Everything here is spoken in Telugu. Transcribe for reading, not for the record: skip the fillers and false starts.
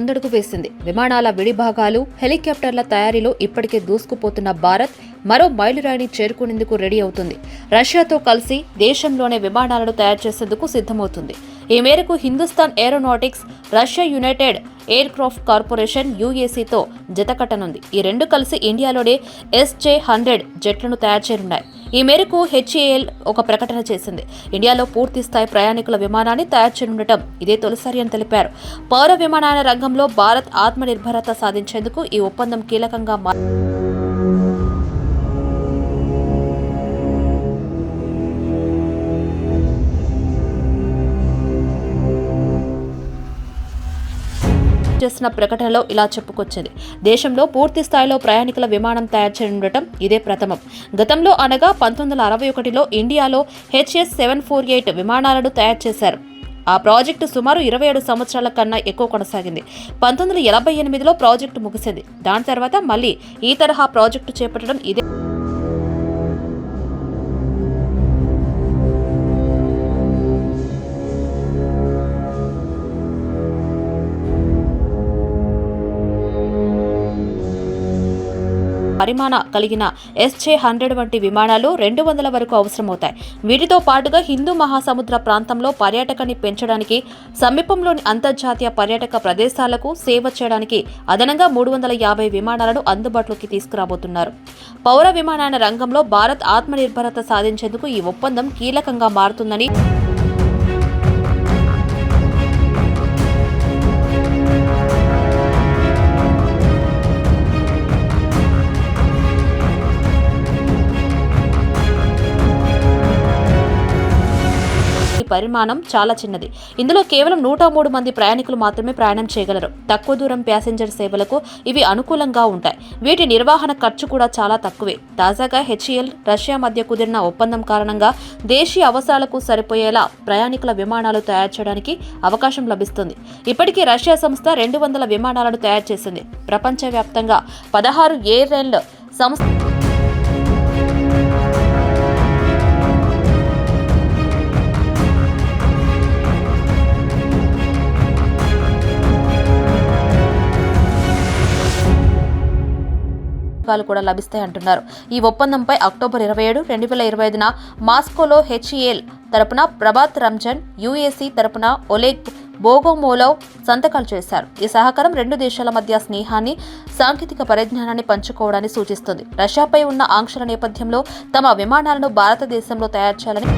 ముందడుగు వేసింది. విమానాల విడిభాగాలు, హెలికాప్టర్ల తయారీలో ఇప్పటికే దూసుకుపోతున్న భారత్ మరో మైలురాయిని చేరుకునేందుకు రెడీ అవుతుంది. రష్యాతో కలిసి దేశంలోనే విమానాలను తయారు చేసేందుకు సిద్ధమవుతుంది. ఈ మేరకు హిందుస్థాన్ ఏరోనాటిక్స్ రష్యా యునైటెడ్ ఎయిర్ క్రాఫ్ట్ కార్పొరేషన్ యుఏసీతో జతకట్టనుంది. ఈ రెండు కలిసి ఇండియాలోనే SJ-100 జెట్లను తయారు చేయనున్నాయి. ఈ మేరకు HAL ఒక ప్రకటన చేసింది. ఇండియాలో పూర్తి స్థాయి ప్రయాణికుల విమానాన్ని తయారు చేయనుండటం ఇదే తొలిసారి అని తెలిపారు. పౌర విమానయాన రంగంలో భారత్ ఆత్మనిర్భరత సాధించేందుకు ఈ ఒప్పందం కీలకంగా చేసిన ప్రకటనలో ఇలా చెప్పుకొచ్చింది. దేశంలో పూర్తి స్థాయిలో ప్రయాణికుల విమానం తయారు చేయనుండటం ఇదే ప్రథమం. గతంలో అనగా 1961లో ఇండియాలో HS-748 విమానాలను తయారు చేశారు. ఆ ప్రాజెక్టు సుమారు 27 సంవత్సరాల కన్నా ఎక్కువ కొనసాగింది. 1988లో ప్రాజెక్టు ముగిసింది. దాని తర్వాత మళ్లీ ఈ తరహా ప్రాజెక్టు చేపట్టడం ఇదే పరిమాణ కలిగిన SJ-100 వంటి విమానాలు 200 వరకు అవసరమవుతాయి. వీటితో పాటుగా హిందూ మహాసముద్ర ప్రాంతంలో పర్యాటకాన్ని పెంచడానికి, సమీపంలోని అంతర్జాతీయ పర్యాటక ప్రదేశాలకు సేవ చేయడానికి అదనంగా 350 విమానాలను అందుబాటులోకి తీసుకురాబోతున్నారు. పౌర విమానయాన రంగంలో భారత్ ఆత్మనిర్భరత సాధించేందుకు ఈ ఒప్పందం కీలకంగా మారుతుందని పరిమాణం చాలా చిన్నది. ఇందులో కేవలం 103 మంది ప్రయాణికులు మాత్రమే ప్రయాణం చేయగలరు. తక్కువ దూరం ప్యాసింజర్ సేవలకు ఇవి అనుకూలంగా ఉంటాయి. వీటి నిర్వహణ ఖర్చు కూడా చాలా తక్కువే. తాజాగా HAL రష్యా మధ్య కుదిరిన ఒప్పందం కారణంగా దేశీయ అవసరాలకు సరిపోయేలా ప్రయాణికుల విమానాలు తయారు చేయడానికి అవకాశం లభిస్తుంది. ఇప్పటికీ రష్యా సంస్థ 200 విమానాలను తయారు చేసింది. ప్రపంచవ్యాప్తంగా 16 ఎయిర్లైన్ల సంస్థ కూడా లభిస్తాయంటున్నారు. ఈ ఒప్పందంపై అక్టోబర్ 27, 2025న మాస్కోలో HAL తరపున ప్రభాత్ రంజన్, UAC తరపున ఒలెగ్ బోగోమోలోవ్ సంతకాలు చేశారు. ఈ సహకారం రెండు దేశాల మధ్య స్నేహాన్ని, సాంకేతిక పరిజ్ఞానాన్ని పంచుకోవడాన్ని సూచిస్తుంది. రష్యాపై ఉన్న ఆంక్షల నేపథ్యంలో తమ విమానాలను భారతదేశంలో తయారు చేయాలని